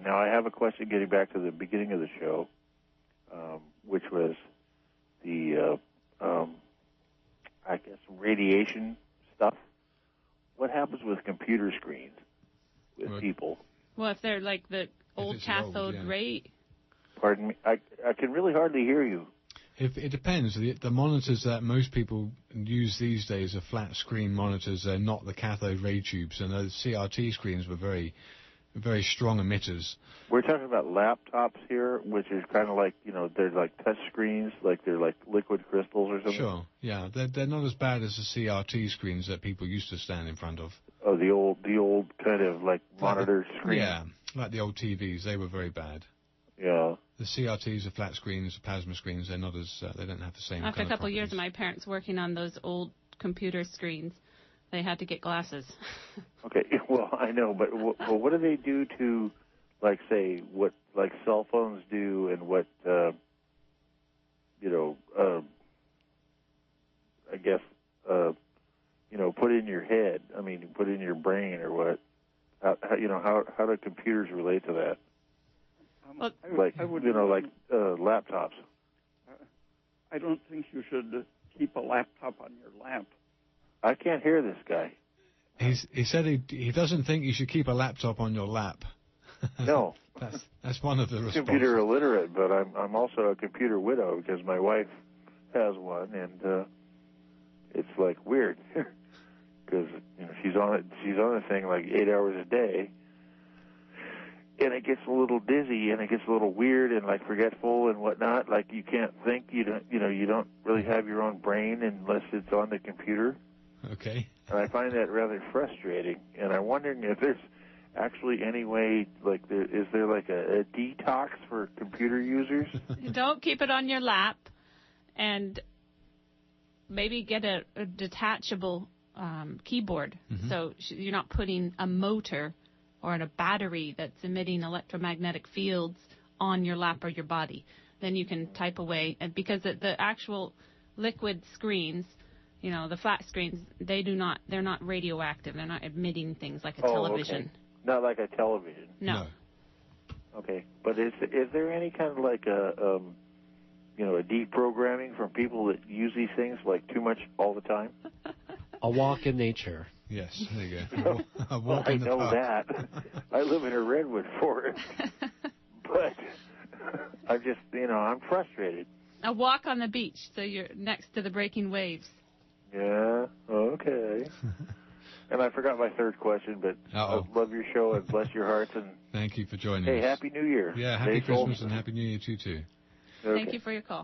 Now, I have a question getting back to the beginning of the show, which was the, I guess, radiation stuff. What happens with computer screens with people? Well, if they're like the old cathode ray. Pardon me? I can really hardly hear you. It depends. The monitors that most people use these days are flat screen monitors. They're not the cathode ray tubes, and those CRT screens were very, very strong emitters. We're talking about laptops here, which is kind of like, they're like touch screens, like they're like liquid crystals or something. Sure, yeah. They're not as bad as the CRT screens that people used to stand in front of. Oh, the old kind of like monitor screen. Yeah, like the old TVs. They were very bad. Yeah. The CRTs are flat screens, plasma screens. They're not as they don't have the same. After kind a couple of years of my parents working on those old computer screens, they had to get glasses. Okay, well, I know, but what do they do to, like, say, what like cell phones do, and what I guess put in your head? I mean, put in your brain, or what? How do computers relate to that? Laptops. I don't think you should keep a laptop on your lap. I can't hear this guy. He said he doesn't think you should keep a laptop on your lap. No. That's one of the responses. Computer illiterate, but I'm also a computer widow because my wife has one, and it's like weird because she's on a thing like 8 hours a day. And it gets a little dizzy, and it gets a little weird, and like forgetful and whatnot. Like you can't think. You don't really have your own brain unless it's on the computer. Okay. And I find that rather frustrating. And I'm wondering if there's actually any way, is there like a detox for computer users? Don't keep it on your lap, and maybe get a detachable keyboard, so you're not putting a motor or a battery that's emitting electromagnetic fields on your lap or your body. Then you can type away. And because the actual liquid screens, the flat screens, they're not radioactive. They're not emitting things like a television. Okay. Not like a television. No. Okay, but is there any kind of like a deprogramming from people that use these things like too much all the time? A walk in nature. Yes, there you go. A walk I in the know park. that. I live in a redwood forest, but I'm just, I'm frustrated. A walk on the beach, so you're next to the breaking waves. Yeah, okay. And I forgot my third question, but I love your show and bless your hearts. And thank you for joining us. Hey, Happy New Year. Yeah, Happy Christmas and Happy New Year to you too. Okay. Thank you for your call.